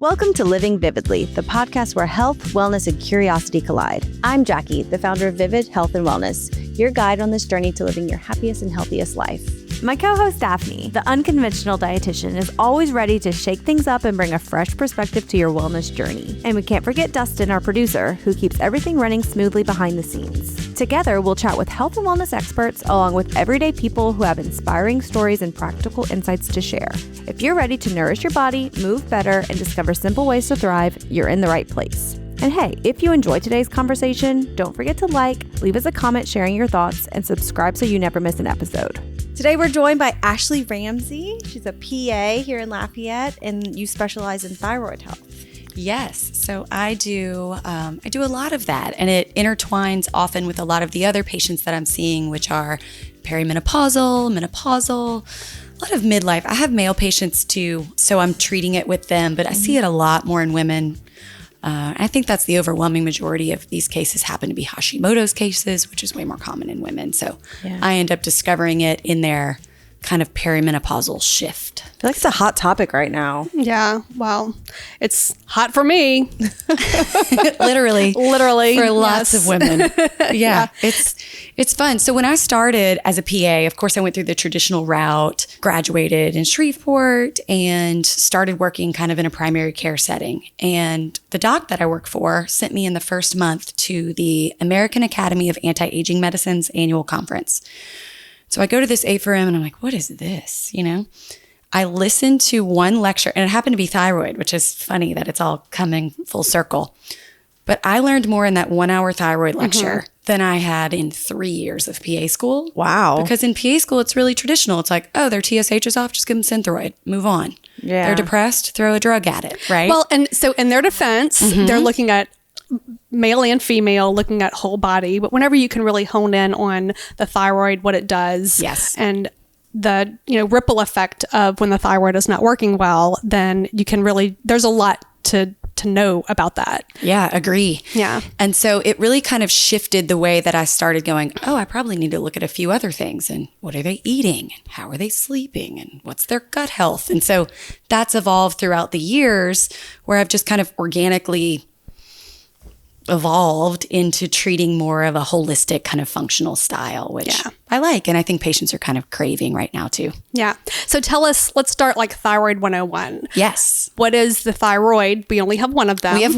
Welcome to Living Vividly, the podcast where health, wellness, and curiosity collide. I'm Jackie, the founder of Vivid Health and Wellness, your guide on this journey to living your happiest and healthiest life. My co-host Daphne, the unconventional dietitian, is always ready to shake things up and bring a fresh perspective to your wellness journey. And we can't forget Dustin, our producer, who keeps everything running smoothly behind the scenes. Together, we'll chat with health and wellness experts along with everyday people who have inspiring stories and practical insights to share. If you're ready to nourish your body, move better, and discover simple ways to thrive, you're in the right place. And hey, if you enjoyed today's conversation, don't forget to leave us a comment sharing your thoughts, and subscribe so you never miss an episode. Today we're joined by Ashley Ramsey. She's a PA here in Lafayette, and you specialize in thyroid health. Yes. So I do a lot of that, and it intertwines often with a lot of the other patients that I'm seeing, which are perimenopausal, menopausal, a lot of midlife. I have male patients too, so I'm treating it with them, but I see it a lot more in women. I think that's the overwhelming majority of these cases happen to be Hashimoto's cases, which is way more common in women. So I end up discovering it in their kind of perimenopausal shift. I feel like it's a hot topic right now. Yeah, well, it's hot for me. Literally for lots of women. Yeah. It's fun. So when I started as a PA, of course, I went through the traditional route, graduated in Shreveport, and started working kind of in a primary care setting. And the doc that I work for sent me in the first month to the American Academy of Anti-Aging Medicine's annual conference. So I go to this A4M and I'm like, what is this? You know, I listened to one lecture, and it happened to be thyroid, which is funny that it's all coming full circle. But I learned more in that 1 hour thyroid lecture than I had in 3 years of PA school. Wow. Because in PA school, it's really traditional. It's like, oh, their TSH is off, just give them Synthroid, move on. Yeah. They're depressed, throw a drug at it, right? Well, and so in their defense, they're looking at male and female, looking at whole body. But whenever you can really hone in on the thyroid, what it does, and the ripple effect of when the thyroid is not working well, then you can really, there's a lot to know about that. Yeah, agree. Yeah. And so it really kind of shifted the way that I started going, oh, I probably need to look at a few other things, and what are they eating, and how are they sleeping, and what's their gut health? And so that's evolved throughout the years, where I've just kind of organically evolved into treating more of a holistic kind of functional style, which I like. And I think patients are kind of craving right now too. Yeah. So tell us, let's start like thyroid 101. Yes. What is the thyroid? We only have one of them. We have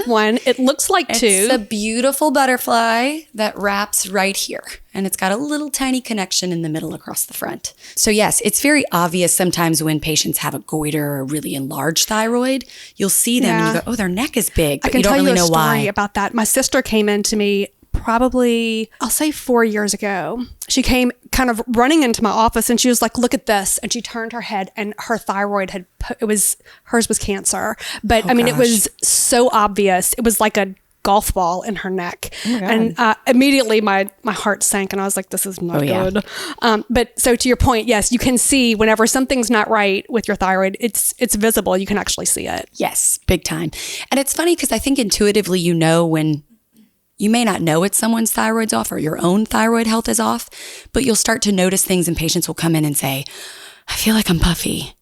one. It looks like two. It's a beautiful butterfly that wraps right here. And it's got a little tiny connection in the middle across the front. So yes, it's very obvious sometimes when patients have a goiter or a really enlarged thyroid, you'll see them and you go, oh, their neck is big, but you don't really know why. I can tell you a story about that. My sister came in to me probably, I'll say 4 years ago. She came kind of running into my office and she was like, look at this. And she turned her head and her thyroid hers was cancer. But it was so obvious. It was like a golf ball in her neck. And immediately my heart sank and I was like, this is not good. But so to your point, yes, you can see whenever something's not right with your thyroid, it's visible. You can actually see it. Yes, big time. And it's funny because I think intuitively, when you may not know it's someone's thyroid's off or your own thyroid health is off, but you'll start to notice things and patients will come in and say, I feel like I'm puffy.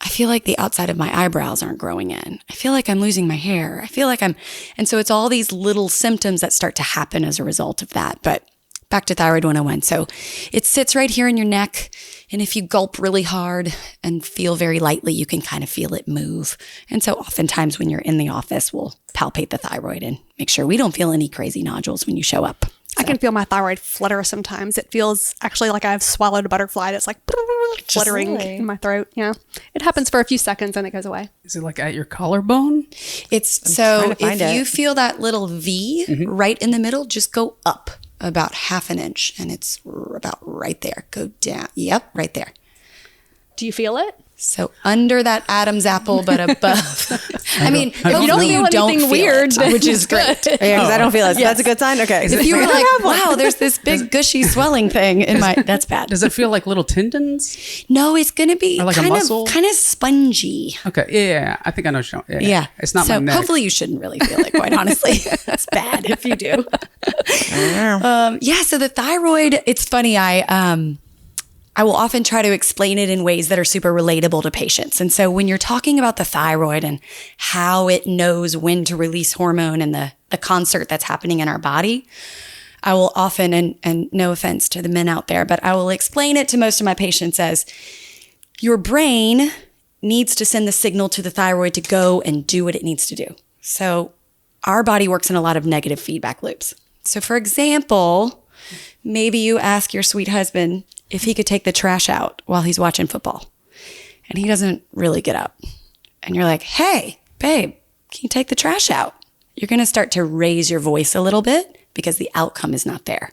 I feel like the outside of my eyebrows aren't growing in. I feel like I'm losing my hair. I feel like and so it's all these little symptoms that start to happen as a result of that. But back to thyroid 101. So it sits right here in your neck. And if you gulp really hard and feel very lightly, you can kind of feel it move. And so oftentimes when you're in the office, we'll palpate the thyroid and make sure we don't feel any crazy nodules when you show up. I can feel my thyroid flutter sometimes. It feels actually like I've swallowed a butterfly. It's like fluttering in my throat. Yeah. It happens for a few seconds and it goes away. Is it like at your collarbone? If you feel that little V right in the middle, just go up about half an inch and it's about right there. Go down. Yep, right there. Do you feel it? So under that Adam's apple, but above. You don't feel anything weird, which is great. Yeah, because I don't feel it. So that's a good sign. Okay. If you were like, wow, there's this big gushy swelling thing in that's bad. Does it feel like little tendons? No, it's going to be like a muscle? kind of spongy. Okay. Yeah. I think I know. Yeah. It's not my neck. Hopefully you shouldn't really feel it, quite honestly. It's bad if you do. So the thyroid, it's funny. I will often try to explain it in ways that are super relatable to patients. And so when you're talking about the thyroid and how it knows when to release hormone and the concert that's happening in our body, I will often, and no offense to the men out there, but I will explain it to most of my patients as your brain needs to send the signal to the thyroid to go and do what it needs to do. So our body works in a lot of negative feedback loops. So for example, maybe you ask your sweet husband if he could take the trash out while he's watching football, and he doesn't really get up. And you're like, hey, babe, can you take the trash out? You're going to start to raise your voice a little bit because the outcome is not there.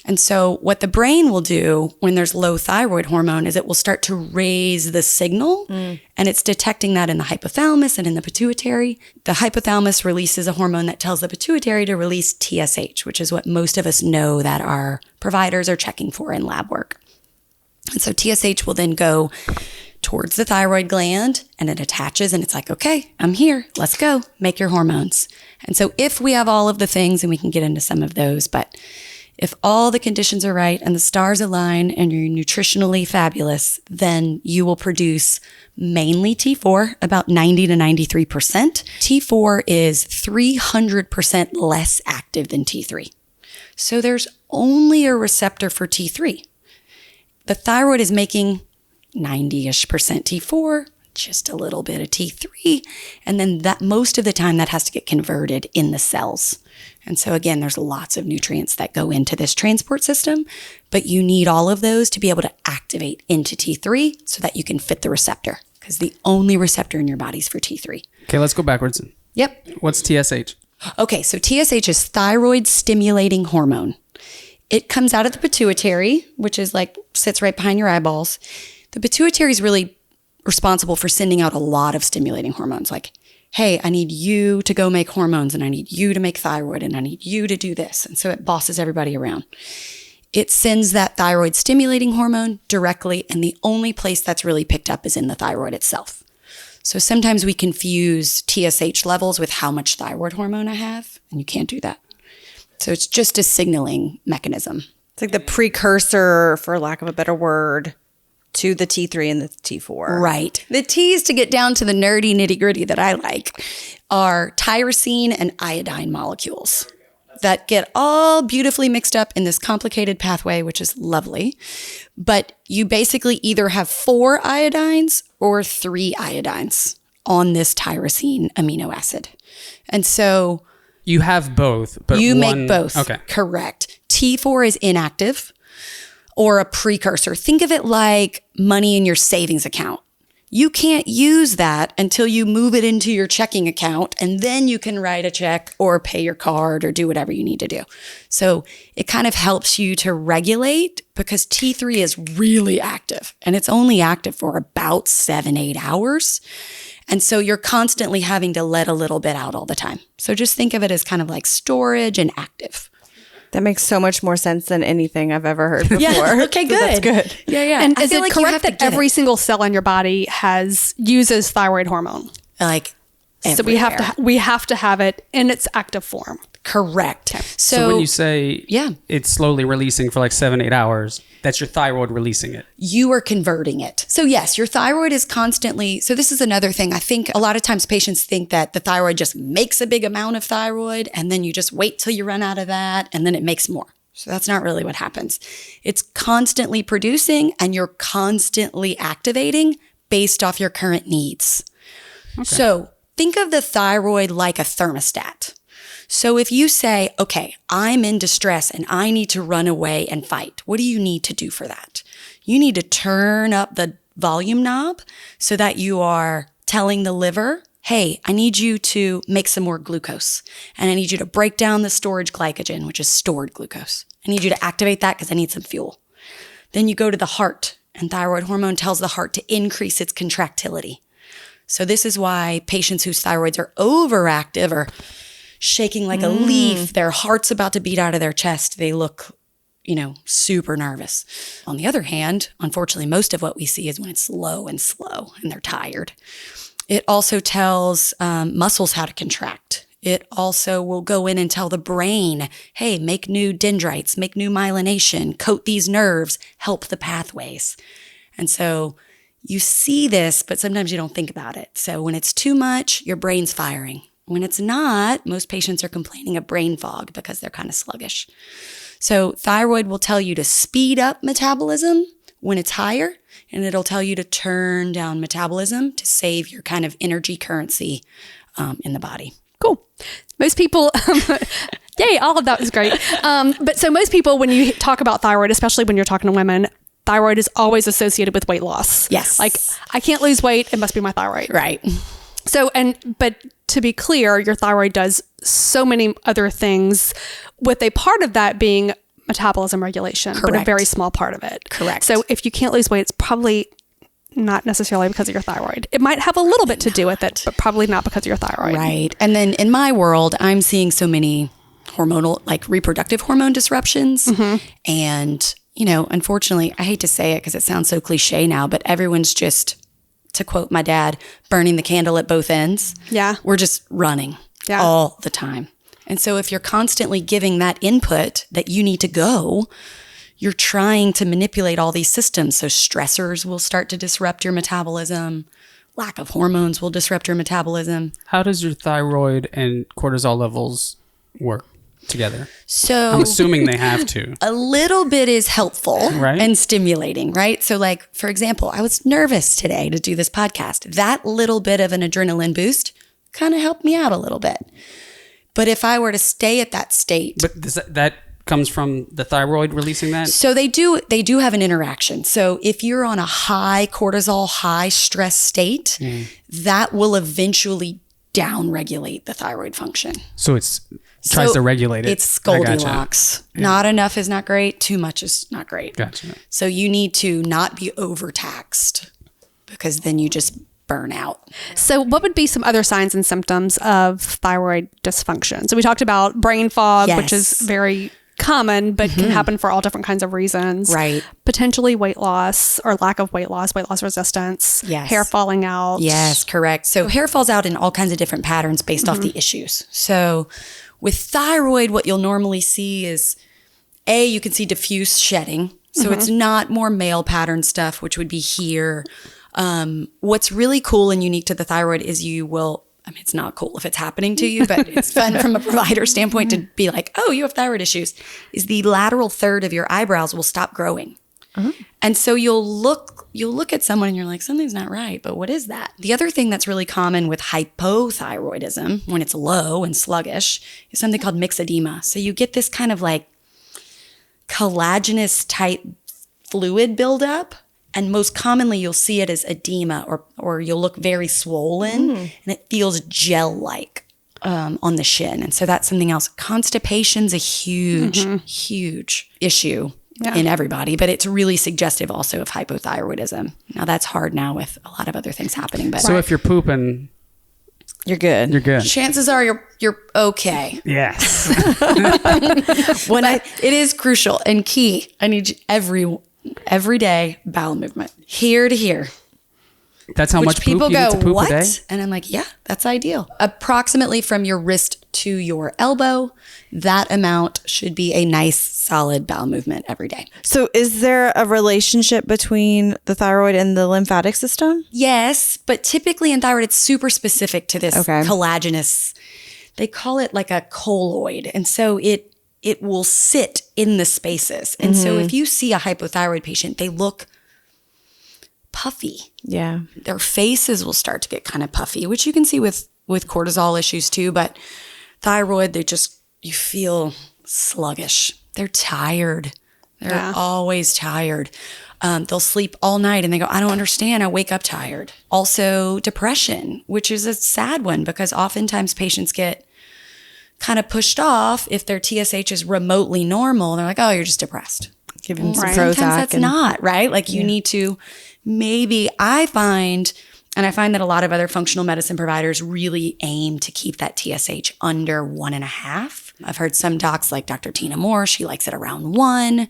And so what the brain will do when there's low thyroid hormone is it will start to raise the signal, and it's detecting that in the hypothalamus and in the pituitary. The hypothalamus releases a hormone that tells the pituitary to release TSH, which is what most of us know that our providers are checking for in lab work. And so TSH will then go towards the thyroid gland, and it attaches, and it's like, okay, I'm here. Let's go. Make your hormones. And so if we have all of the things, and we can get into some of those, but if all the conditions are right and the stars align and you're nutritionally fabulous, then you will produce mainly T4, about 90 to 93%. T4 is 300% less active than T3. So there's only a receptor for T3. The thyroid is making 90-ish percent T4, just a little bit of T3, and then that most of the time that has to get converted in the cells. And so again, there's lots of nutrients that go into this transport system, but you need all of those to be able to activate into T3 so that you can fit the receptor, because the only receptor in your body is for T3. Okay, let's go backwards. Yep. What's TSH? Okay, so TSH is thyroid stimulating hormone. It comes out of the pituitary, which is like sits right behind your eyeballs. The pituitary is really responsible for sending out a lot of stimulating hormones, like, hey, I need you to go make hormones, and I need you to make thyroid, and I need you to do this. And so it bosses everybody around. It sends that thyroid stimulating hormone directly, and the only place that's really picked up is in the thyroid itself. So sometimes we confuse TSH levels with how much thyroid hormone I have, and you can't do that. So it's just a signaling mechanism. It's like the precursor, for lack of a better word, to the T3 and the T4. Right. The T's, to get down to the nerdy nitty gritty that I like, are tyrosine and iodine molecules that get all beautifully mixed up in this complicated pathway, which is lovely. But you basically either have 4 iodines or 3 iodines on this tyrosine amino acid. And so You have both, but you one, make both. Okay. Correct. T4 is inactive, or a precursor. Think of it like money in your savings account. You can't use that until you move it into your checking account, and then you can write a check or pay your card or do whatever you need to do. So it kind of helps you to regulate, because T3 is really active, and it's only active for about 7-8 hours. And so you're constantly having to let a little bit out all the time. So just think of it as kind of like storage and active. That makes so much more sense than anything I've ever heard before. Yeah, okay, good. So that's good. Yeah, yeah. And I is feel it like you correct have to that get every it. single cell in your body uses thyroid hormone? Like So we have to have it in its active form. Correct. So when you say yeah, it's slowly releasing for like 7-8 hours, that's your thyroid releasing it. you are converting it. So yes, your thyroid is constantly, so this is another thing. I think a lot of times patients think that the thyroid just makes a big amount of thyroid, and then you just wait till you run out of that, and then it makes more. So that's not really what happens. It's constantly producing, and you're constantly activating based off your current needs. Okay. So think of the thyroid like a thermostat. So if you say, okay, I'm in distress and I need to run away and fight, what do you need to do for that? You need to turn up the volume knob so that you are telling the liver, hey, I need you to make some more glucose, and I need you to break down the storage glycogen, which is stored glucose. I need you to activate that because I need some fuel. Then you go to the heart, and thyroid hormone tells the heart to increase its contractility. So this is why patients whose thyroids are overactive or shaking like a leaf, their heart's about to beat out of their chest, they look, super nervous. On the other hand, unfortunately, most of what we see is when it's low and slow and they're tired. It also tells muscles how to contract. It also will go in and tell the brain, hey, make new dendrites, make new myelination, coat these nerves, help the pathways. And so you see this, but sometimes you don't think about it. So when it's too much, your brain's firing. When it's not, most patients are complaining of brain fog because they're kind of sluggish. So thyroid will tell you to speed up metabolism when it's higher, and it'll tell you to turn down metabolism to save your kind of energy currency in the body. Cool. Most people, yay, all of that was great. But so most people, when you talk about thyroid, especially when you're talking to women, thyroid is always associated with weight loss. Yes. Like, I can't lose weight, it must be my thyroid. Right. So, but to be clear, your thyroid does so many other things, with a part of that being metabolism regulation, but a very small part of it. Correct. So if you can't lose weight, it's probably not necessarily because of your thyroid. It might have a little bit to do with it, but probably not because of your thyroid. Right. And then in my world, I'm seeing so many hormonal, like reproductive hormone disruptions. And, you know, unfortunately, I hate to say it because it sounds so cliche now, but everyone's just, to quote my dad, burning the candle at both ends. Yeah. We're just running all the time. And so if you're constantly giving that input that you need to go, you're trying to manipulate all these systems. So stressors will start to disrupt your metabolism. Lack of hormones will disrupt your metabolism. How does your thyroid and cortisol levels work together? So I'm assuming they have to. A little bit is helpful Right. and stimulating, right? So like, for example, I was nervous today to do this podcast. That little bit of an adrenaline boost kind of helped me out a little bit. But if I were to stay at that state. But that comes from the thyroid releasing that? So they do have an interaction. So if you're on a high cortisol, high stress state, that will eventually downregulate the thyroid function. So it tries to regulate it. It's I gotcha. Goldilocks. Yeah. Not enough is not great. Too much is not great. Gotcha. So you need to not be overtaxed because then you just burn out. So what would be some other signs and symptoms of thyroid dysfunction? So we talked about brain fog, which is very common, but can happen for all different kinds of reasons. Right. Potentially weight loss or lack of weight loss resistance, hair falling out. Yes, correct. So hair falls out in all kinds of different patterns based off the issues. So with thyroid, what you'll normally see is, you can see diffuse shedding. So it's not more male pattern stuff, which would be here. What's really cool and unique to the thyroid is it's not cool if it's happening to you, but it's fun from a provider standpoint to be like, oh, you have thyroid issues, is the lateral third of your eyebrows will stop growing. And so you'll look at someone and you're like, something's not right, but what is that? The other thing that's really common with hypothyroidism, when it's low and sluggish, is something called myxedema. So you get this kind of like collagenous type fluid buildup. And most commonly, you'll see it as edema or you'll look very swollen and it feels gel-like on the shin. And so that's something else. Constipation's a huge, huge issue in everybody, but it's really suggestive also of hypothyroidism. Now, that's hard now with a lot of other things happening. But So if you're pooping, You're good. you're good. chances are you're okay. Yes. It is crucial and key. I need every day bowel movement, here to here. That's how Which much poop people you go, need to poop what? a day? And I'm like, yeah, that's ideal. Approximately from your wrist to your elbow, that amount should be a nice, solid bowel movement every day. So is there a relationship between the thyroid and the lymphatic system? Yes, but typically in thyroid, it's super specific to this collagenous. They call it like a colloid. And so it will sit in the spaces. And so if you see a hypothyroid patient, they look puffy. Yeah. Their faces will start to get kind of puffy, which you can see with cortisol issues too. But thyroid, you feel sluggish. They're tired. They're always tired. They'll sleep all night and they go, I don't understand. I wake up tired. Also depression, which is a sad one because oftentimes patients get kind of pushed off if their TSH is remotely normal. They're like, oh, you're just depressed. Give him some Sometimes Prozac. that's not, right? Like you need to I find that a lot of other functional medicine providers really aim to keep that TSH under 1.5. I've heard some docs like Dr. Tina Moore, she likes it around 1.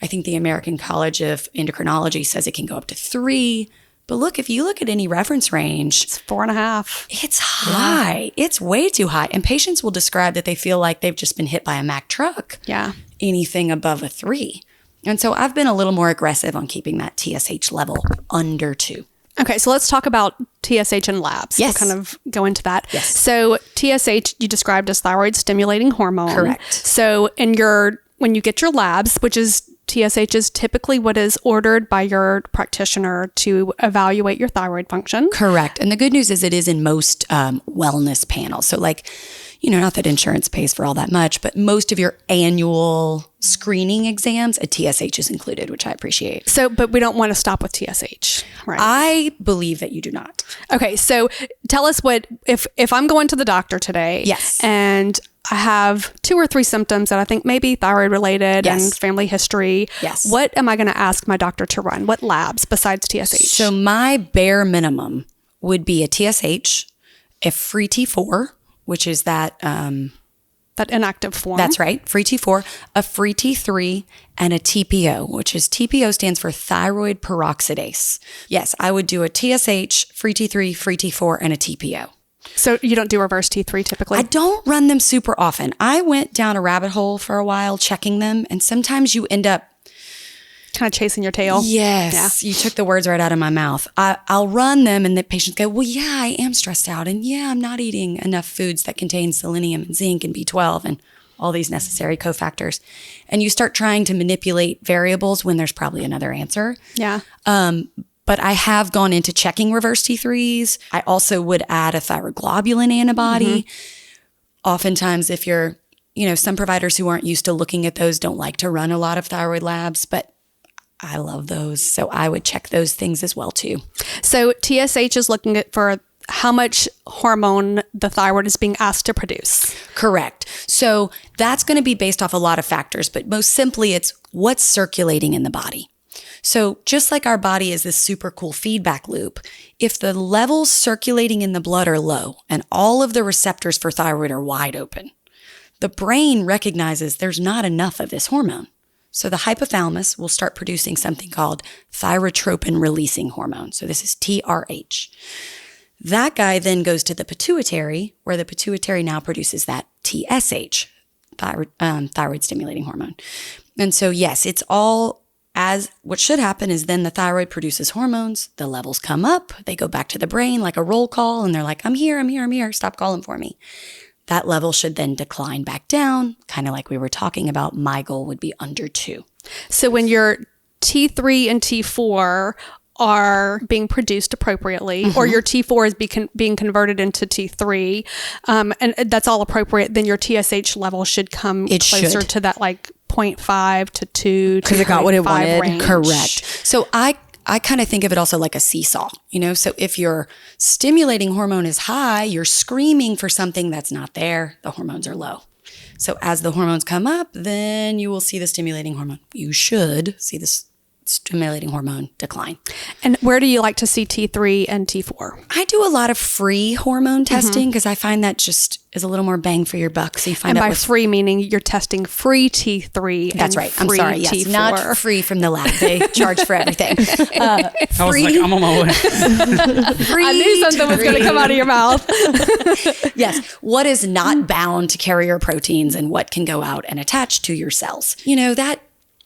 I think the American College of Endocrinology says it can go up to 3. But look, if you look at any reference range, It's 4.5. it's high. It's way too high. And patients will describe that they feel like they've just been hit by a Mack truck. Yeah. Anything above a 3. And so I've been a little more aggressive on keeping that TSH level under 2. Okay, so let's talk about TSH and labs. Yes. We'll kind of go into that. Yes. So TSH you described as thyroid stimulating hormone. Correct. So when you get your labs, which is TSH is typically what is ordered by your practitioner to evaluate your thyroid function. Correct. And the good news is it is in most wellness panels. So like, not that insurance pays for all that much, but most of your annual screening exams, a TSH is included, which I appreciate. So, but we don't want to stop with TSH, right? I believe that you do not. Okay, so tell us what, if I'm going to the doctor today, Yes. and I have 2 or 3 symptoms that I think may be thyroid related Yes. and family history. Yes. What am I going to ask my doctor to run? What labs besides TSH? So my bare minimum would be a TSH, a free T4, which is that... that inactive form. That's right, free T4, a free T3, and a TPO, which is TPO stands for thyroid peroxidase. Yes, I would do a TSH, free T3, free T4, and a TPO. So you don't do reverse T3 typically? I don't run them super often. I went down a rabbit hole for a while checking them, and sometimes you end up kind of chasing your tail. Yes, you took the words right out of my mouth. I'll run them and the patients go, well, yeah, I am stressed out. And yeah, I'm not eating enough foods that contain selenium and zinc and B12 and all these necessary cofactors. And you start trying to manipulate variables when there's probably another answer. Yeah. But I have gone into checking reverse T3s. I also would add a thyroglobulin antibody. Oftentimes, if you're, some providers who aren't used to looking at those don't like to run a lot of thyroid labs, but I love those. So I would check those things as well too. So TSH is looking for how much hormone the thyroid is being asked to produce. Correct. So that's going to be based off a lot of factors, but most simply it's what's circulating in the body. So just like our body is this super cool feedback loop, if the levels circulating in the blood are low and all of the receptors for thyroid are wide open, the brain recognizes there's not enough of this hormone. So the hypothalamus will start producing something called thyrotropin releasing hormone. So this is TRH. That guy then goes to the pituitary, where the pituitary now produces that TSH, thyroid stimulating hormone. And so yes, it's all as what should happen is then the thyroid produces hormones, the levels come up, they go back to the brain like a roll call, and they're like, I'm here, stop calling for me. That level should then decline back down, kind of like we were talking about. My goal would be under 2. So when your T3 and T4 are being produced appropriately, or your T4 is being converted into T3, and that's all appropriate, then your TSH level should come closer to that like 0.5 to 2 because it got what it wanted. Range. Correct. So I kind of think of it also like a seesaw, so if your stimulating hormone is high, you're screaming for something that's not there. The hormones are low. So as the hormones come up, then you will see the stimulating hormone. You should see this stimulating hormone decline. And where do you like to see T3 and T4? I do a lot of free hormone testing because I find that just is a little more bang for your buck. So you find and out by free meaning you're testing free T3. That's and right. I'm free sorry. Yes, T4. not free from the lab. They charge for everything. I was like, I'm on my way. Free I knew something was going to come out of your mouth. Yes. What is not bound to carrier proteins and what can go out and attach to your cells? That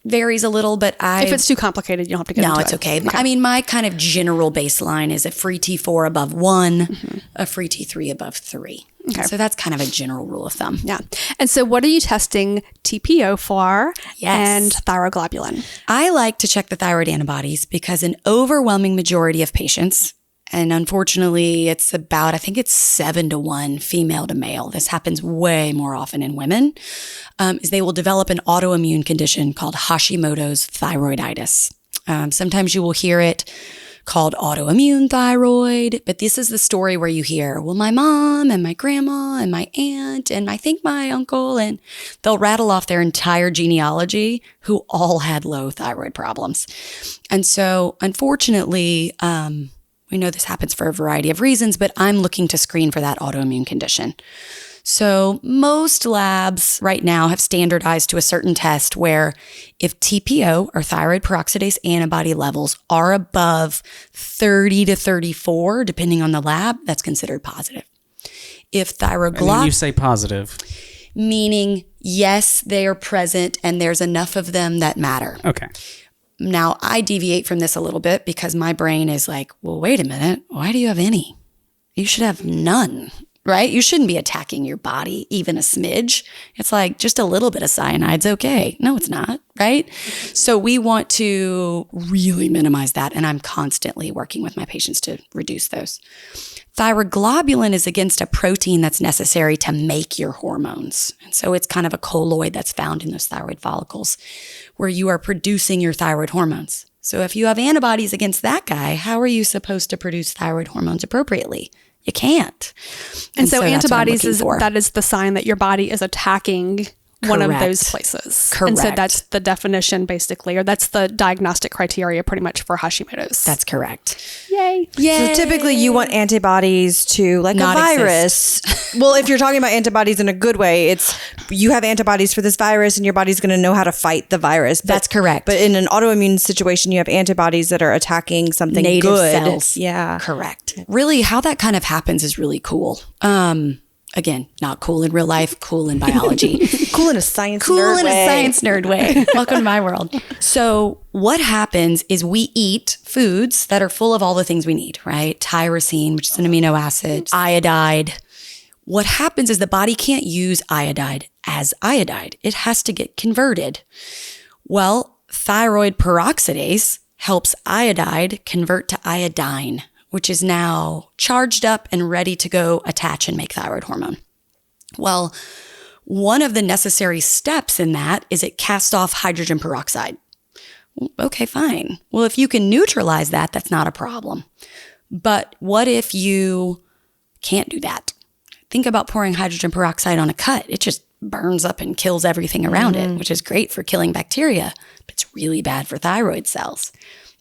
varies a little, but if it's too complicated, you don't have to get into it. No, it's okay. I mean, my kind of general baseline is a free T4 above 1, a free T3 above 3. Okay. So that's kind of a general rule of thumb. Yeah. And so what are you testing TPO for? Yes. And thyroglobulin? I like to check the thyroid antibodies because an overwhelming majority of patients, and unfortunately it's about, I think it's 7-to-1 female to male. This happens way more often in women, is they will develop an autoimmune condition called Hashimoto's thyroiditis. Sometimes you will hear it called autoimmune thyroid, but this is the story where you hear, well, my mom and my grandma and my aunt and I think my uncle, and they'll rattle off their entire genealogy who all had low thyroid problems. And so unfortunately, we know this happens for a variety of reasons, but I'm looking to screen for that autoimmune condition. So most labs right now have standardized to a certain test where if TPO or thyroid peroxidase antibody levels are above 30 to 34, depending on the lab, that's considered positive. If thyroglobulin... And when you say positive... Meaning, yes, they are present and there's enough of them that matter. Okay. Now, I deviate from this a little bit because my brain is like, well, wait a minute. Why do you have any? You should have none, right? You shouldn't be attacking your body, even a smidge. It's like just a little bit of cyanide's okay. No, it's not, right? So we want to really minimize that. And I'm constantly working with my patients to reduce those. Thyroglobulin is against a protein that's necessary to make your hormones. And so it's kind of a colloid that's found in those thyroid follicles where you are producing your thyroid hormones. So if you have antibodies against that guy, how are you supposed to produce thyroid hormones appropriately? You can't. And so antibodies that is the sign that your body is attacking one of those places. Correct. And so that's the definition basically, or that's the diagnostic criteria pretty much for Hashimoto's. That's correct. Yay. So typically you want antibodies to like Not a virus. Well, if you're talking about antibodies in a good way, it's you have antibodies for this virus and your body's going to know how to fight the virus. That's correct. But in an autoimmune situation, you have antibodies that are attacking something native good. cells. Yeah. Correct. Really, how that kind of happens is really cool. Again, not cool in real life, cool in biology. Cool in a science Cool nerd in way. a science nerd way. Welcome to my world. So what happens is we eat foods that are full of all the things we need, right? Tyrosine, which is an amino acid, iodide. What happens is the body can't use iodide as iodide. It has to get converted. Well, thyroid peroxidase helps iodide convert to iodine, which is now charged up and ready to go attach and make thyroid hormone. Well, one of the necessary steps in that is it casts off hydrogen peroxide. Okay, fine. Well, if you can neutralize that, that's not a problem. But what if you can't do that? Think about pouring hydrogen peroxide on a cut. It just burns up and kills everything around it, which is great for killing bacteria, but it's really bad for thyroid cells.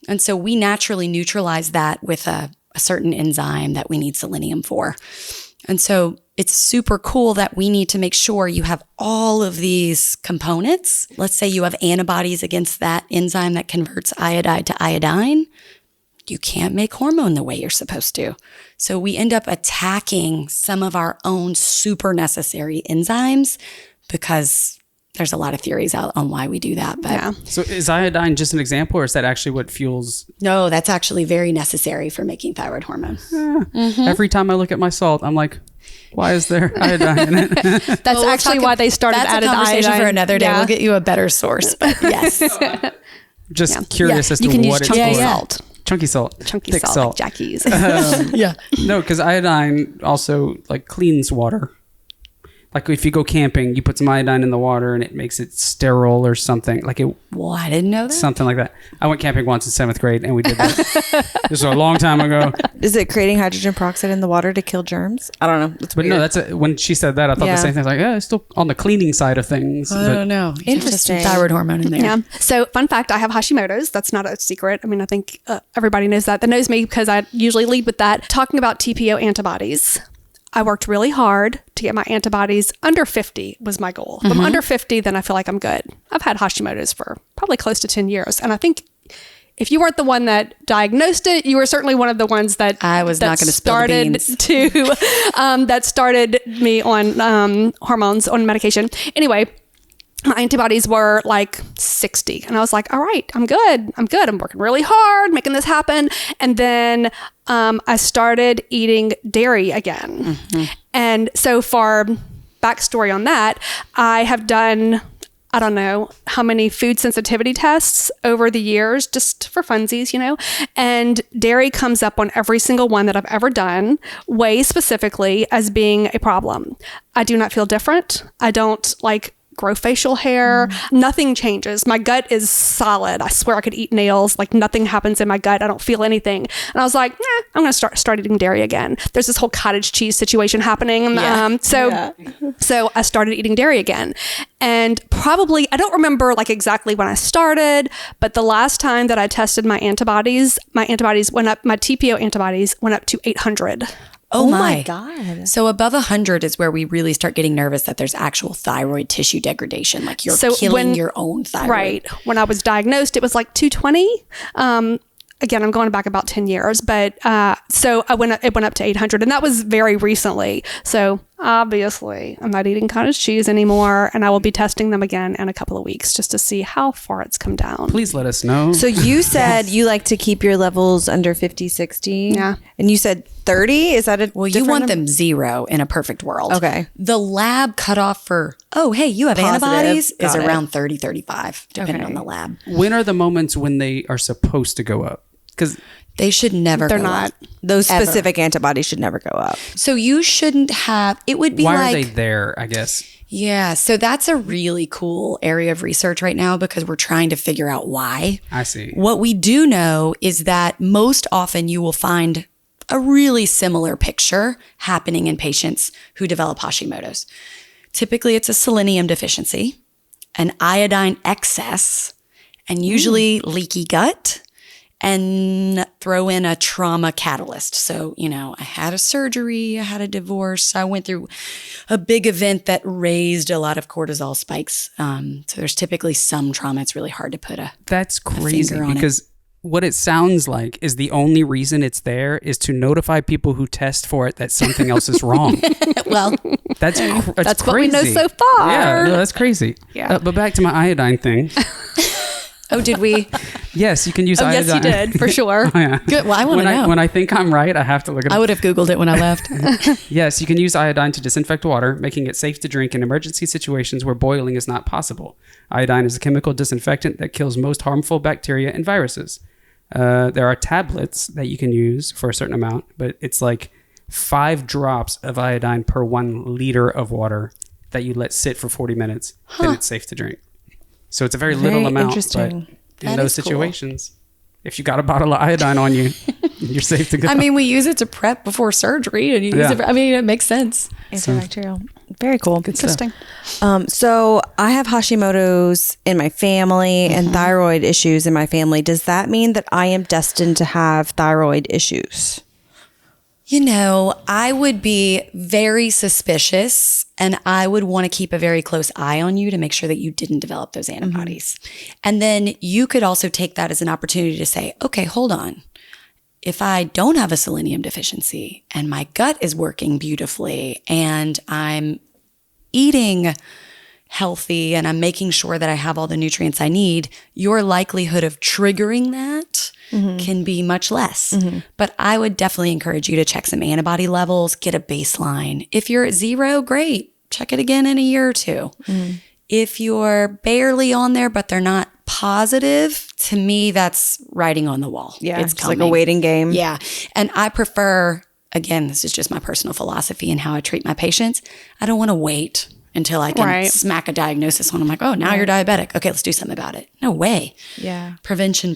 And so we naturally neutralize that with a certain enzyme that we need selenium for. And so it's super cool that we need to make sure you have all of these components. Let's say you have antibodies against that enzyme that converts iodide to iodine. You can't make hormone the way you're supposed to. So we end up attacking some of our own super necessary enzymes because there's a lot of theories out on why we do that. But Yeah. So is iodine just an example, or is that actually what fuels? No, that's actually very necessary for making thyroid hormone. Every time I look at my salt, I'm like, why is there iodine in it? That's actually why they started That's added a conversation iodine. for another day. Yeah. We'll get you a better source. But yes. Just curious as to You can use what it's chunky for. salt. Chunky salt. Chunky Thick salt, like Jackie's. Yeah. No, because iodine also like cleans water. Like if you go camping, you put some iodine in the water and it makes it sterile or something. Like it, Well, I didn't know that. something like that. I went camping once in 7th grade and we did that. This was a long time ago. Is it creating hydrogen peroxide in the water to kill germs? I don't know. It's But weird. no, when she said that, I thought Yeah. the same thing. I was like, yeah, it's still on the cleaning side of things. I don't know. Interesting. Just some thyroid hormone in there. Yeah. So, fun fact, I have Hashimoto's. That's not a secret. I mean, I think everybody knows that knows me because I usually lead with that. Talking about TPO antibodies, I worked really hard to get my antibodies under 50 was my goal. If I'm under 50, then I feel like I'm good. I've had Hashimoto's for probably close to 10 years. And I think if you weren't the one that diagnosed it, you were certainly one of the ones that I was not gonna spill the beans. that started me on hormones, on medication. Anyway, my antibodies were like 60. And I was like, all right, I'm good. I'm working really hard, making this happen. And then I started eating dairy again. And so for backstory on that, I have done, I don't know how many food sensitivity tests over the years, just for funsies, you know, and dairy comes up on every single one that I've ever done, whey specifically, as being a problem. I do not feel different. I don't grow facial hair. Nothing changes. My gut is solid. I swear I could eat nails. Like nothing happens in my gut. I don't feel anything. And I was like, I'm going to start eating dairy again. There's this whole cottage cheese situation happening. So I started eating dairy again. And probably, I don't remember exactly when I started, but the last time that I tested my antibodies went up, my TPO antibodies went up to 800. Oh my God. So above 100 is where we really start getting nervous that there's actual thyroid tissue degradation. Like you're killing your own thyroid. Right. When I was diagnosed, it was like 220. Again, I'm going back about 10 years, but so it went up to 800, and that was very recently. So obviously, I'm not eating cottage cheese anymore, and I will be testing them again in a couple of weeks just to see how far it's come down. Please let us know. So you said you like to keep your levels under 50, 60. Yeah. And you said 30? Is that a Well, you want them 0 in a perfect world. Okay. The lab cutoff for, oh, hey, you have Positive. antibodies is Got it. around 30, 35, depending on the lab. When are the moments when they are supposed to go up? Because They should never They're go not. up. Those specific antibodies should never go up. So you shouldn't have, it would be why like. are they there, I guess? Yeah, so that's a really cool area of research right now because we're trying to figure out why. I see. What we do know is that most often you will find a really similar picture happening in patients who develop Hashimoto's. Typically, it's a selenium deficiency, an iodine excess, and usually leaky gut, and throw in a trauma catalyst. So, I had a surgery, I had a divorce, I went through a big event that raised a lot of cortisol spikes. So there's typically some trauma. It's really hard to put That's crazy finger on because what it sounds like is the only reason it's there is to notify people who test for it that something else is wrong. Well, That's That's crazy. what we know so far. Yeah, no, that's crazy. Yeah. But back to my iodine thing. oh, did we? Yes, you can use iodine. Yes, you did, for sure. Oh, yeah. Good. Well, I want to know. When I think I'm right, I have to look it up. I would have Googled it when I left. Yes, you can use iodine to disinfect water, making it safe to drink in emergency situations where boiling is not possible. Iodine is a chemical disinfectant that kills most harmful bacteria and viruses. There are tablets that you can use for a certain amount, but it's like 5 drops of iodine per 1 liter of water that you let sit for 40 minutes. Then it's safe to drink. So it's a very little amount. interesting. But in That those is cool. situations, if you got a bottle of iodine on you, you're safe to go. I mean, we use it to prep before surgery, and you use it. It makes sense. Antibacterial. Very cool. Interesting. So I have Hashimoto's in my family and thyroid issues in my family. Does that mean that I am destined to have thyroid issues? I would be very suspicious, and I would want to keep a very close eye on you to make sure that you didn't develop those antibodies. And then you could also take that as an opportunity to say, okay, hold on. If I don't have a selenium deficiency and my gut is working beautifully and I'm eating healthy and I'm making sure that I have all the nutrients I need, your likelihood of triggering that can be much less. But I would definitely encourage you to check some antibody levels, get a baseline. If you're at 0, great. Check it again in a year or 2. If you're barely on there, but they're not positive, to me, that's writing on the wall. Yeah, it's it's like a waiting game. Yeah. And I prefer, again, this is just my personal philosophy and how I treat my patients. I don't want to wait until I can smack a diagnosis on them. Like, oh, now you're diabetic. Okay, let's do something about it. No way. Yeah. Prevention.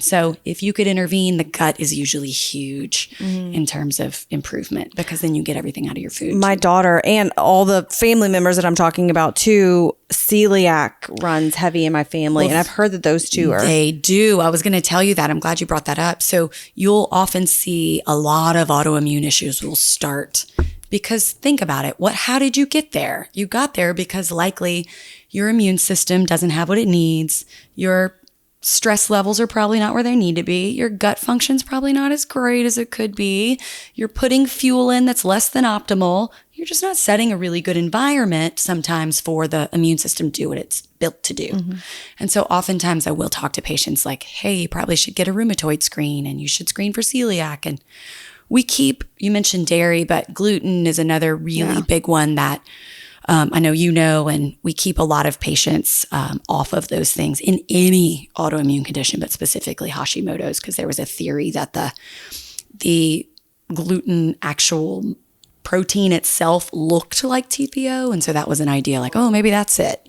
So if you could intervene, the gut is usually huge in terms of improvement because then you get everything out of your food. My daughter and all the family members that I'm talking about too, celiac runs heavy in my family. And I've heard that those two are. They do. I was going to tell you that. I'm glad you brought that up. So you'll often see a lot of autoimmune issues will start because think about it. How did you get there? You got there because likely your immune system doesn't have what it needs. Your stress levels are probably not where they need to be. Your gut function's probably not as great as it could be. You're putting fuel in that's less than optimal. You're just not setting a really good environment sometimes for the immune system to do what it's built to do. And so oftentimes I will talk to patients like, hey, you probably should get a rheumatoid screen and you should screen for celiac. And you mentioned dairy, but gluten is another really big one that I know and we keep a lot of patients off of those things in any autoimmune condition, but specifically Hashimoto's, because there was a theory that the gluten actual protein itself looked like TPO. And so that was an idea like, oh, maybe that's it.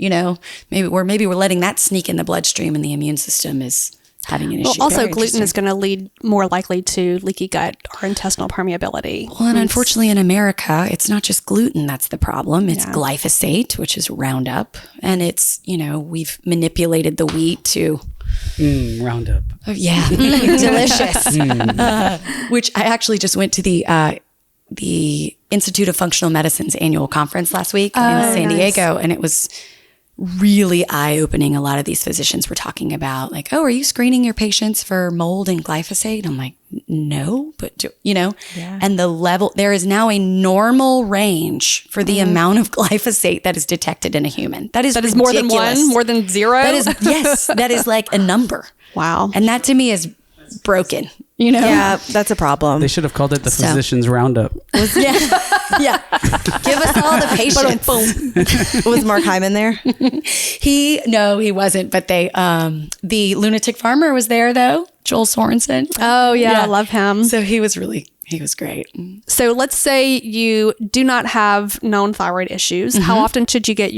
Maybe we're letting that sneak in the bloodstream and the immune system is having an issue. Well, also gluten is going to lead more likely to leaky gut or intestinal permeability. Well, and unfortunately in America, it's not just gluten that's the problem. It's glyphosate, which is Roundup. And it's, we've manipulated the wheat to... Roundup. Yeah, delicious. Which I actually just went to the the Institute of Functional Medicine's annual conference last week in San Diego, and it was really eye-opening. A lot of these physicians were talking about like, oh, are you screening your patients for mold and glyphosate? I'm like, no, but and the level, there is now a normal range for the amount of glyphosate that is detected in a human. That is more than one, more than zero. That is, yes, that is like a number. Wow. And that to me is broken, Yeah, that's a problem. They should have called it the Physician's Roundup. Yeah. Give us all the patience. Was Mark Hyman there? He wasn't, but the lunatic farmer was there though. Joel Sorensen. Oh yeah, I love him. So he was great. So let's say you do not have known thyroid issues. How often should you get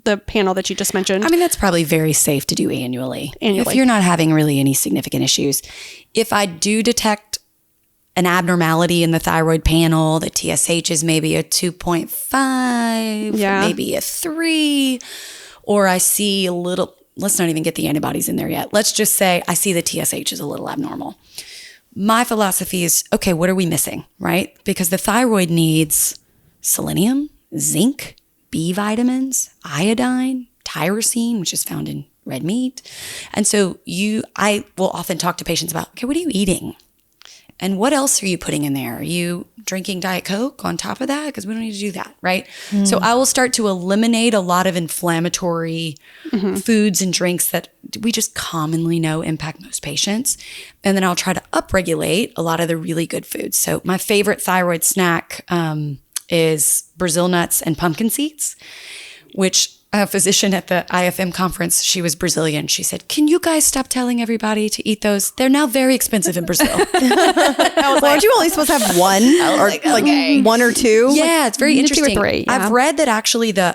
the panel that you just mentioned? I mean, that's probably very safe to do annually. If you're not having really any significant issues. If I do detect an abnormality in the thyroid panel, the TSH is maybe a 2.5, maybe a 3, or I see a little, let's not even get the antibodies in there yet. Let's just say I see the TSH is a little abnormal. My philosophy is, okay, what are we missing, right? Because the thyroid needs selenium, zinc, B vitamins, iodine, tyrosine, which is found in red meat. And so I will often talk to patients about, okay, what are you eating? And what else are you putting in there? Are you drinking Diet Coke on top of that? Because we don't need to do that, right? So I will start to eliminate a lot of inflammatory foods and drinks that we just commonly know impact most patients. And then I'll try to upregulate a lot of the really good foods. So my favorite thyroid snack is Brazil nuts and pumpkin seeds, which a physician at the IFM conference, she was Brazilian. She said, can you guys stop telling everybody to eat those? They're now very expensive in Brazil. Aren't you only supposed to have one or okay. One or two? Yeah, it's very interesting. 2 or 3, I've read that actually the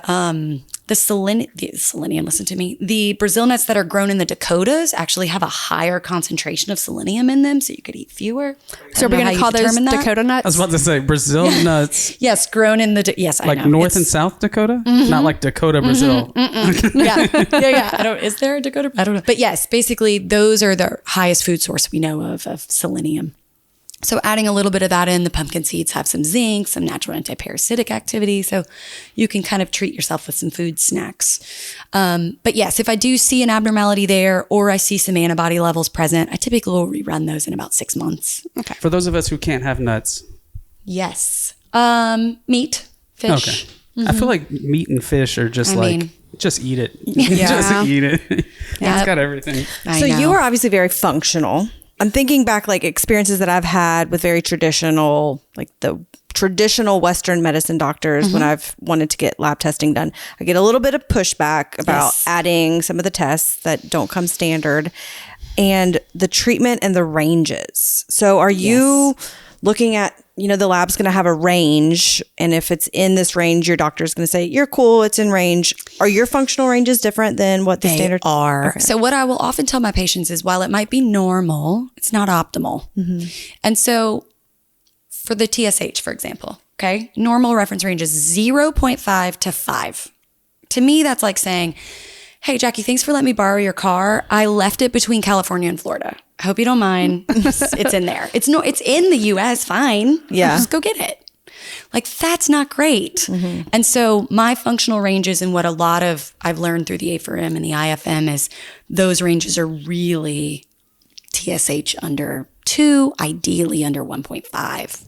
selenium, listen to me, the Brazil nuts that are grown in the Dakotas actually have a higher concentration of selenium in them, so you could eat fewer. So are we going to call those Dakota nuts? I was about to say Brazil nuts. Yes, grown in the, yes, I know. Like North and South Dakota? Not like Dakota, Brazil. Yeah. Is there a Dakota? I don't know. But yes, basically those are the highest food source we know of selenium. So adding a little bit of that in, the pumpkin seeds have some zinc, some natural antiparasitic activity. So you can kind of treat yourself with some food snacks. But yes, if I do see an abnormality there or I see some antibody levels present, I typically will rerun those in about 6 months. Okay. For those of us who can't have nuts. Yes. Meat, fish. Okay. I feel like meat and fish are just just eat it. Just eat it. It's got everything. So you are obviously very functional. I'm thinking back like experiences that I've had with very traditional, like the traditional Western medicine doctors when I've wanted to get lab testing done. I get a little bit of pushback about adding some of the tests that don't come standard and the treatment and the ranges. So are you looking at, the lab's going to have a range, and if it's in this range, your doctor's going to say, you're cool, it's in range. Are your functional ranges different than what the standard are? Okay. So what I will often tell my patients is while it might be normal, it's not optimal. And so for the TSH, for example, okay, normal reference range is 0.5 to 5. To me, that's like saying, hey, Jackie, thanks for letting me borrow your car. I left it between California and Florida. I hope you don't mind. It's in there. It's in the US, fine. Yeah. Just go get it. Like, that's not great. And so my functional ranges and what a lot of I've learned through the A4M and the IFM is those ranges are really TSH under 2, ideally under 1.5.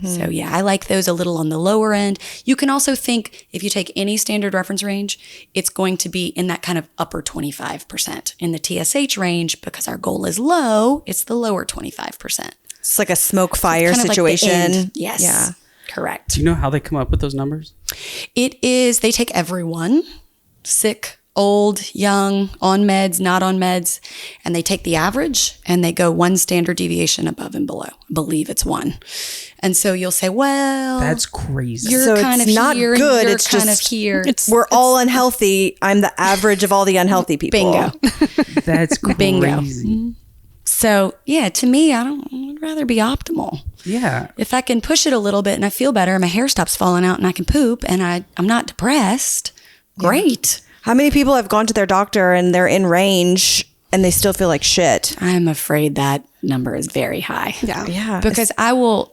So yeah, I like those a little on the lower end. You can also think if you take any standard reference range, it's going to be in that kind of upper 25%. In the TSH range, because our goal is low, it's the lower 25%. It's like a smoke fire situation. Like yes. Yeah. Correct. Do you know how they come up with those numbers? It is, they take everyone, sick, old, young, on meds, not on meds, and they take the average and they go one standard deviation above and below. I believe it's 1. And so you'll say, well, that's crazy. You're so kind it's of not here, good. You're it's kind just of here. We're all unhealthy. I'm the average of all the unhealthy people. Bingo. That's crazy. Bingo. So yeah, to me, I'd rather be optimal. Yeah. If I can push it a little bit and I feel better, my hair stops falling out and I can poop and I'm not depressed, great. How many people have gone to their doctor and they're in range and they still feel like shit? I'm afraid that number is very high. Yeah. Because I will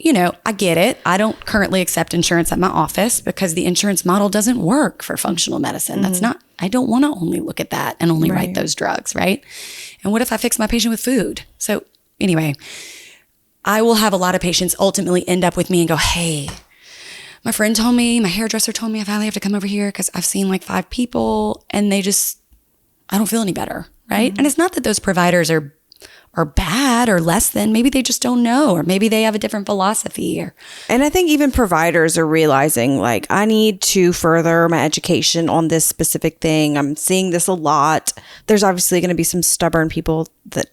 I get it. I don't currently accept insurance at my office because the insurance model doesn't work for functional medicine. That's not, I don't want to only look at that and only write those drugs, right? And what if I fix my patient with food? So anyway, I will have a lot of patients ultimately end up with me and go, hey, my friend told me, my hairdresser told me I finally have to come over here because I've seen like 5 people and I don't feel any better, right? And it's not that those providers are bad or less than. Maybe they just don't know, or maybe they have a different philosophy. And I think even providers are realizing, like, I need to further my education on this specific thing. I'm seeing this a lot. There's obviously going to be some stubborn people that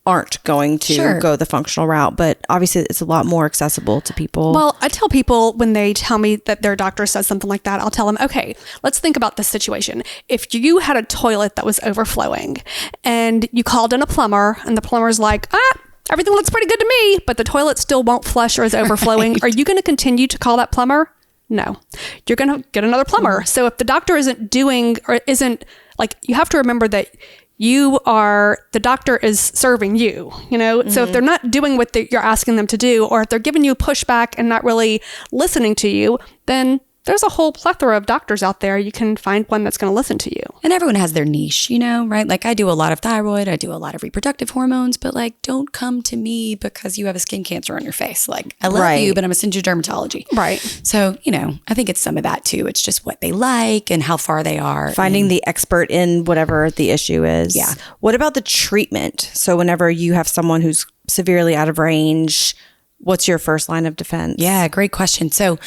aren't going to go the functional route, but obviously it's a lot more accessible to people. Well, I tell people when they tell me that their doctor says something like that, I'll tell them, okay, let's think about this situation. If you had a toilet that was overflowing and you called in a plumber and the plumber's like, everything looks pretty good to me, but the toilet still won't flush or is overflowing, are you going to continue to call that plumber? No. You're going to get another plumber. So if the doctor isn't doing, or isn't, like, you have to remember that the doctor is serving you, So if they're not doing what you're asking them to do, or if they're giving you pushback and not really listening to you, then there's a whole plethora of doctors out there. You can find one that's going to listen to you. And everyone has their niche, right? Like I do a lot of thyroid, I do a lot of reproductive hormones, but like, don't come to me because you have a skin cancer on your face. Like, I love you, but I'm going to send you to dermatology. Right. So, I think it's some of that too. It's just what they like and how far they are. Finding the expert in whatever the issue is. Yeah. What about the treatment? So whenever you have someone who's severely out of range, what's your first line of defense? Yeah, great question. So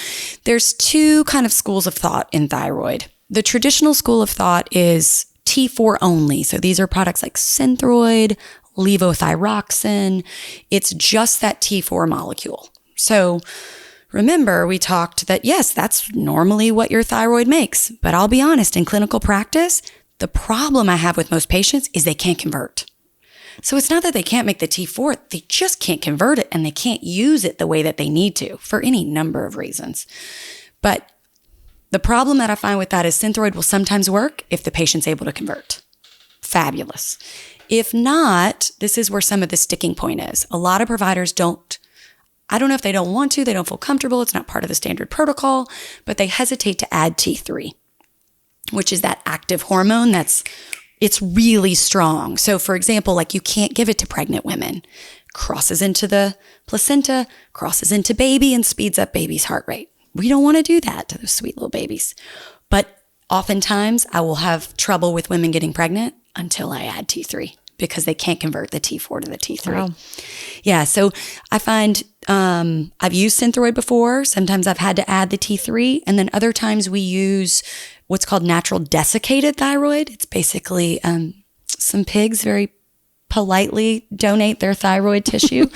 there's 2 kind of schools of thought in thyroid. The traditional school of thought is T4 only. So these are products like Synthroid, levothyroxine. It's just that T4 molecule. So remember, we talked that, yes, that's normally what your thyroid makes. But I'll be honest, in clinical practice, the problem I have with most patients is they can't convert. So it's not that they can't make the T4, they just can't convert it and they can't use it the way that they need to for any number of reasons. But the problem that I find with that is Synthroid will sometimes work if the patient's able to convert. Fabulous. If not, this is where some of the sticking point is. A lot of providers I don't know if they don't want to, they don't feel comfortable, it's not part of the standard protocol, but they hesitate to add T3, which is that active hormone it's really strong. So for example, like you can't give it to pregnant women. Crosses into the placenta, crosses into baby and speeds up baby's heart rate. We don't want to do that to those sweet little babies. But oftentimes I will have trouble with women getting pregnant until I add T3 because they can't convert the T4 to the T3. Wow. Yeah, so I find I've used Synthroid before. Sometimes I've had to add the T3, and then other times we use what's called natural desiccated thyroid. It's basically some pigs very politely donate their thyroid tissue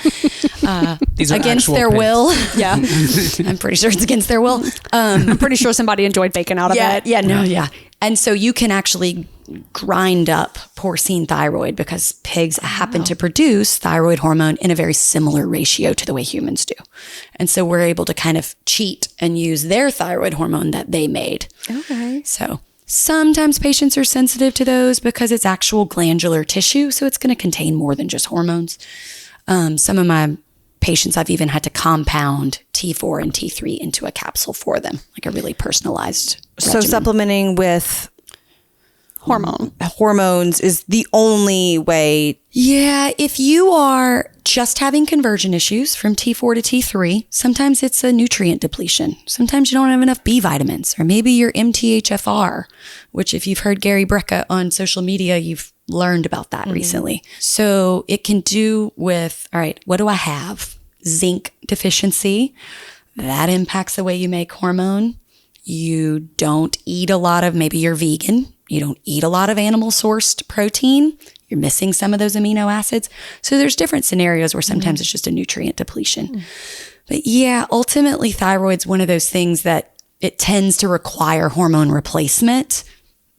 against their will. Yeah. I'm pretty sure it's against their will. I'm pretty sure somebody enjoyed bacon out of it. Yeah. And so you can actually grind up porcine thyroid because pigs happen to produce thyroid hormone in a very similar ratio to the way humans do. And so we're able to kind of cheat and use their thyroid hormone that they made. Okay. So sometimes patients are sensitive to those because it's actual glandular tissue, so it's going to contain more than just hormones. Some of my patients, I've even had to compound T4 and T3 into a capsule for them, like a really personalized regimen. So supplementing with hormones is the only way. Yeah, if you are just having conversion issues from T4 to T3, sometimes it's a nutrient depletion. Sometimes you don't have enough B vitamins, or maybe your MTHFR, which if you've heard Gary Brecka on social media, you've learned about that recently. So it can do with, all right, what do I have? Zinc deficiency. That impacts the way you make hormone. You don't eat a lot of, maybe you're vegan. You don't eat a lot of animal sourced protein. You're missing some of those amino acids. So there's different scenarios where sometimes it's just a nutrient depletion. But yeah, ultimately thyroid's one of those things that it tends to require hormone replacement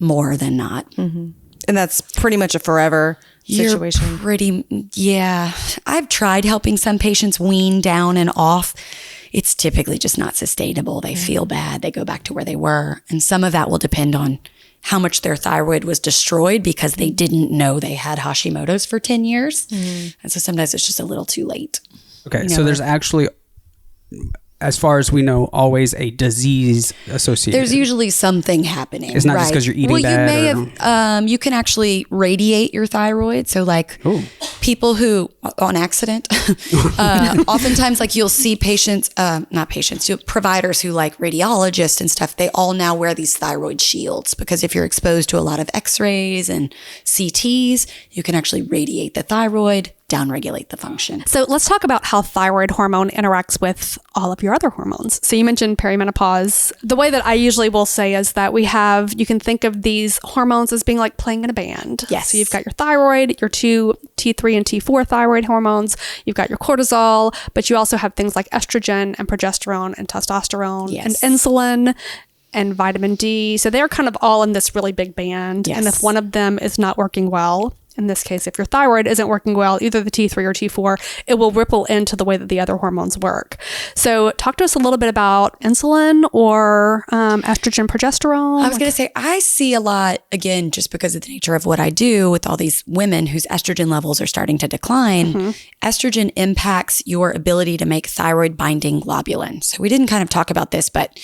more than not. And that's pretty much a forever situation. Yeah. I've tried helping some patients wean down and off. It's typically just not sustainable. They feel bad. They go back to where they were. And some of that will depend on how much their thyroid was destroyed because they didn't know they had Hashimoto's for 10 years. And so sometimes it's just a little too late. Okay, so there's actually as far as we know, always a disease associated. There's usually something happening. It's not just because you're eating bad. You may have, you can actually radiate your thyroid. So like people who, on accident, oftentimes like you'll see patients, providers who like radiologists and stuff, they all now wear these thyroid shields because if you're exposed to a lot of x-rays and CTs, you can actually radiate the thyroid, downregulate the function. So let's talk about how thyroid hormone interacts with all of your other hormones. So you mentioned perimenopause. The way that I usually will say is that you can think of these hormones as being like playing in a band. Yes. So you've got your thyroid, your two T3 and T4 thyroid hormones, you've got your cortisol, but you also have things like estrogen and progesterone and testosterone and insulin and vitamin D. So they're kind of all in this really big band. Yes. And if one of them is not working well, in this case, if your thyroid isn't working well, either the T3 or T4, it will ripple into the way that the other hormones work. So talk to us a little bit about insulin or estrogen, progesterone. I was going to say, I see a lot, again, just because of the nature of what I do with all these women whose estrogen levels are starting to decline. Estrogen impacts your ability to make thyroid binding globulin. So we didn't kind of talk about this, but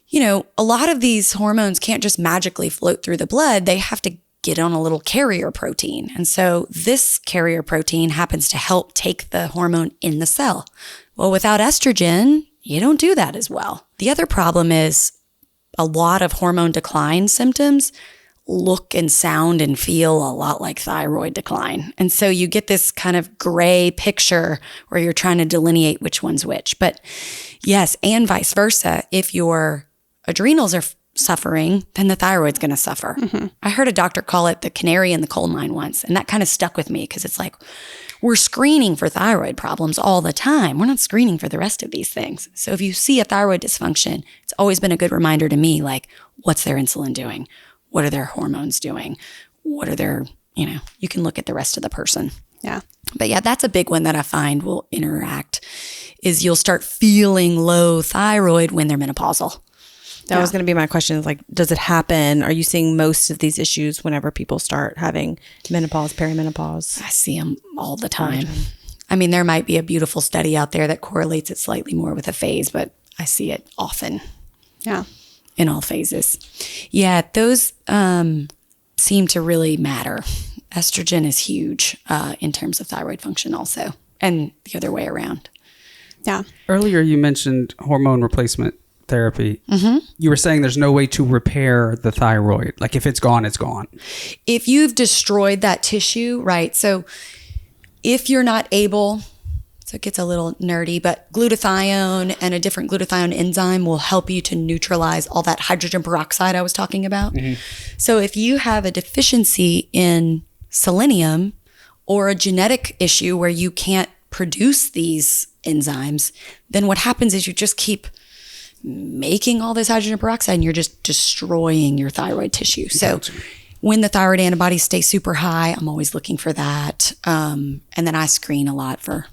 you know, a lot of these hormones can't just magically float through the blood. They have to get on a little carrier protein. And so this carrier protein happens to help take the hormone in the cell. Well, without estrogen, you don't do that as well. The other problem is a lot of hormone decline symptoms look and sound and feel a lot like thyroid decline. And so you get this kind of gray picture where you're trying to delineate which one's which. But yes, and vice versa. If your adrenals are suffering, then the thyroid's going to suffer. I heard a doctor call it the canary in the coal mine once, and that kind of stuck with me because it's like, we're screening for thyroid problems all the time. We're not screening for the rest of these things. So if you see a thyroid dysfunction, it's always been a good reminder to me, like, what's their insulin doing? What are their hormones doing? What are their, you can look at the rest of the person. Yeah. But yeah, that's a big one that I find will interact is you'll start feeling low thyroid when they're menopausal. That was going to be my question is like, does it happen? Are you seeing most of these issues whenever people start having menopause, perimenopause? I see them all the time. I mean, there might be a beautiful study out there that correlates it slightly more with a phase, but I see it often. Yeah. In all phases. Yeah, those seem to really matter. Estrogen is huge in terms of thyroid function also, and the other way around. Yeah. Earlier you mentioned hormone replacement therapy. You were saying there's no way to repair the thyroid. Like if it's gone, it's gone. If you've destroyed that tissue, right? So if you're not able, so it gets a little nerdy, but glutathione and a different glutathione enzyme will help you to neutralize all that hydrogen peroxide I was talking about. So if you have a deficiency in selenium or a genetic issue where you can't produce these enzymes, then what happens is you just keep making all this hydrogen peroxide and you're just destroying your thyroid tissue. So when the thyroid antibodies stay super high, I'm always looking for that. And then I screen a lot for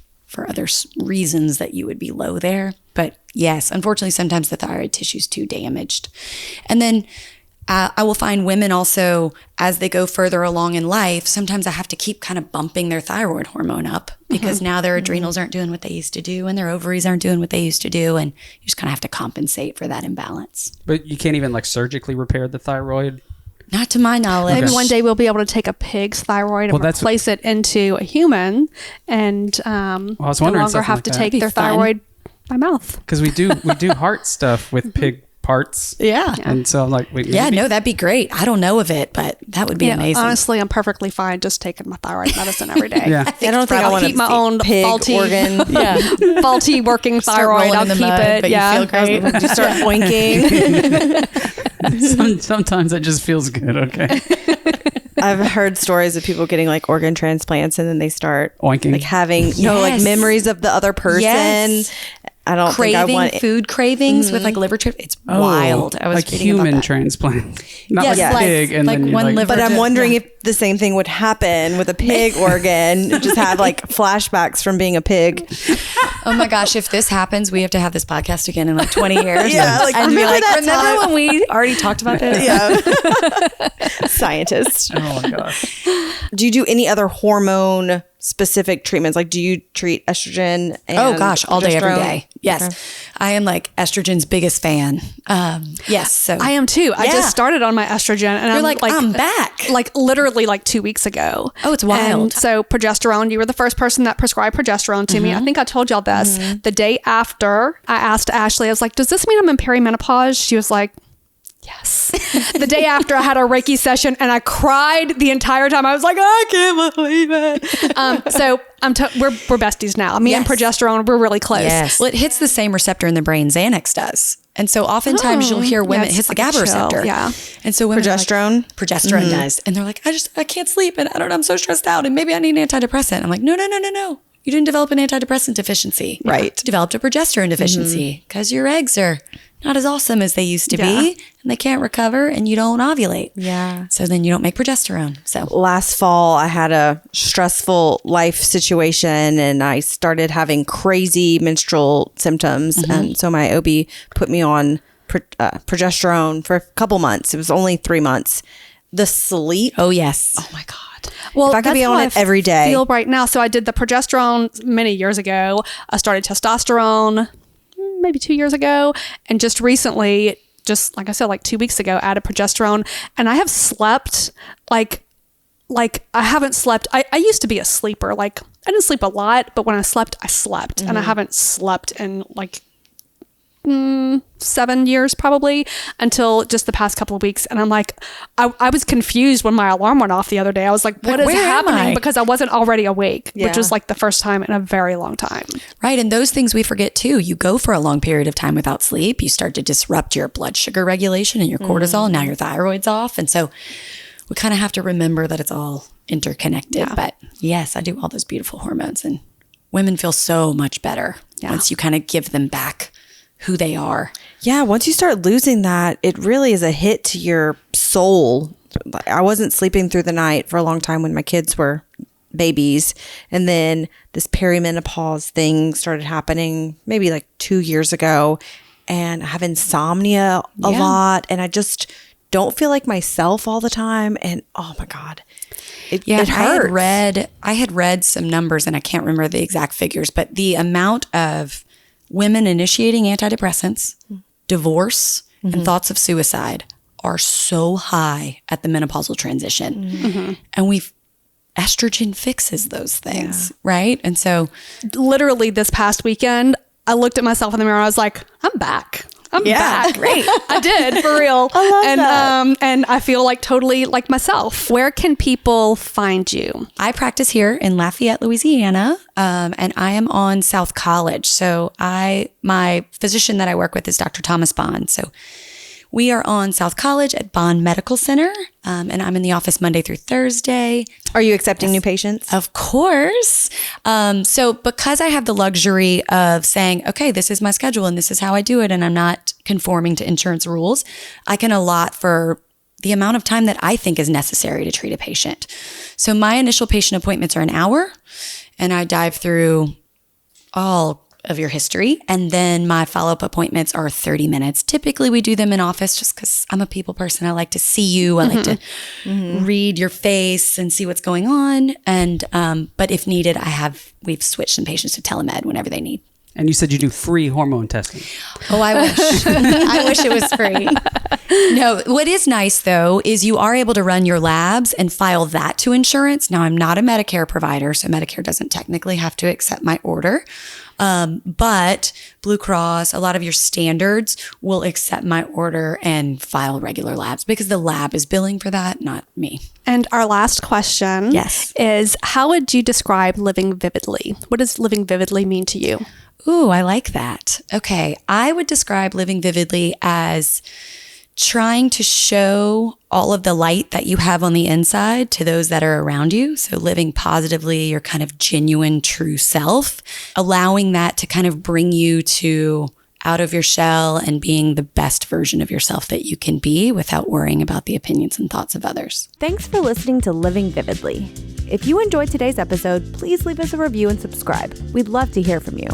other reasons that you would be low there. But yes, unfortunately, sometimes the thyroid tissue is too damaged. And then I will find women also, as they go further along in life, sometimes I have to keep kind of bumping their thyroid hormone up because now their adrenals aren't doing what they used to do and their ovaries aren't doing what they used to do. And you just kind of have to compensate for that imbalance. But you can't even like surgically repair the thyroid? Not to my knowledge. Maybe one day we'll be able to take a pig's thyroid and replace it into a human and no longer have to take their thyroid by mouth. Because we do heart stuff with pig parts. Yeah. And so I'm like, wait, that'd be great. I don't know of it, but that would be amazing. Honestly, I'm perfectly fine just taking my thyroid medicine every day. I don't think I want to keep my own pig faulty organ. Faulty working thyroid. I'll keep it. But you feel great. Just start oinking. Sometimes it just feels good. Okay. I've heard stories of people getting like organ transplants and then they start oinking, like having like memories of the other person. Yes. I don't think I want food cravings with like liver trip. It's wild. I was like reading human about that. transplant, not like pig. And like then one liver. But I'm wondering if the same thing would happen with a pig organ. Just have like flashbacks from being a pig. Oh my gosh! If this happens, we have to have this podcast again in like 20 years. And be like, remember when we already talked about this? Scientist. Oh my gosh. Do you do any other hormone specific treatments? Like, do you treat estrogen and Oh gosh, all day, every progesterone? day. Yes. Okay. I am like estrogen's biggest fan. Yes. So I am too. I Yeah. just started on my estrogen, and You're like, I'm back. Like literally like 2 weeks ago. Oh, it's wild. And so progesterone, you were the first person that prescribed progesterone to me. I think I told y'all this. The day after, I asked Ashley, I was like, does this mean I'm in perimenopause? She was like, yes. The day after, I had a Reiki session and I cried the entire time. I was like, I can't believe it. So we're besties now. Me and Yes. progesterone, we're really close. Yes. Well, it hits the same receptor in the brain Xanax does. And so oftentimes you'll hear women, Yeah, it hits the it's like a GABA chill, receptor. yeah. And so women Progesterone? are like, progesterone does. And they're like, I can't sleep and I don't know, I'm so stressed out and maybe I need an antidepressant. I'm like, no. You didn't develop an antidepressant deficiency. Right. You developed a progesterone deficiency because your eggs are not as awesome as they used to be and they can't recover and you don't ovulate. Yeah. So then you don't make progesterone. So Last fall, I had a stressful life situation and I started having crazy menstrual symptoms. And so my OB put me on progesterone for a couple months. It was only 3 months. The sleep. oh yes. Oh my God. Well, If I could be that's on how it every day. feel right now. So I did the progesterone many years ago. I started testosterone maybe 2 years ago, and just recently, just like I said, like 2 weeks ago, added progesterone, and I have slept like I haven't slept. I used to be a sleeper. Like I didn't sleep a lot, but when I slept, and I haven't slept in like 7 years probably until just the past couple of weeks. And I'm like, I was confused when my alarm went off the other day. I was like, what is where am I? happening? Because I wasn't already awake, which Yeah. was like the first time in a very long time. Right. And those things we forget too. You go for a long period of time without sleep. You start to disrupt your blood sugar regulation and your cortisol. Now your thyroid's off. And so we kind of have to remember that it's all interconnected. Yeah. But yes, I do all those beautiful hormones and women feel so much better once you kind of give them back who they are. Yeah, once you start losing that, it really is a hit to your soul. I wasn't sleeping through the night for a long time when my kids were babies. And then this perimenopause thing started happening maybe like 2 years ago. And I have insomnia a lot. And I just don't feel like myself all the time. And oh my God, it hurts. I had read some numbers and I can't remember the exact figures, but the amount of women initiating antidepressants, divorce, and thoughts of suicide are so high at the menopausal transition. And estrogen fixes those things, right? And so Literally this past weekend, I looked at myself in the mirror and I was like, I'm back. I'm back. Great. I did, for real. I love that. And I feel like totally like myself. Where can people find you? I practice here in Lafayette, Louisiana, and I am on South College. So my physician that I work with is Dr. Thomas Bond. So we are on South College at Bond Medical Center, and I'm in the office Monday through Thursday. Are you accepting new patients? Of course. So because I have the luxury of saying, okay, this is my schedule and this is how I do it, and I'm not conforming to insurance rules, I can allot for the amount of time that I think is necessary to treat a patient. So my initial patient appointments are an hour, and I dive through all of your history. And then my follow-up appointments are 30 minutes. Typically we do them in office just because I'm a people person. I like to see you. I like to read your face and see what's going on. And, but if needed, we've switched some patients to telemed whenever they need. And you said you do free hormone testing. Oh, I wish. I wish it was free. No, what is nice though is you are able to run your labs and file that to insurance. Now, I'm not a Medicare provider, so Medicare doesn't technically have to accept my order. But Blue Cross, a lot of your standards will accept my order and file regular labs because the lab is billing for that, not me. And our last question Yes. is, how would you describe living vividly? What does living vividly mean to you? Ooh, I like that. Okay. I would describe living vividly as trying to show all of the light that you have on the inside to those that are around you. So living positively, your kind of genuine, true self, allowing that to kind of bring you to out of your shell and being the best version of yourself that you can be without worrying about the opinions and thoughts of others. Thanks for listening to Living Vividly. If you enjoyed today's episode, please leave us a review and subscribe. We'd love to hear from you.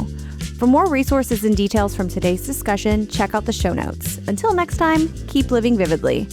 For more resources and details from today's discussion, check out the show notes. Until next time, keep living vividly.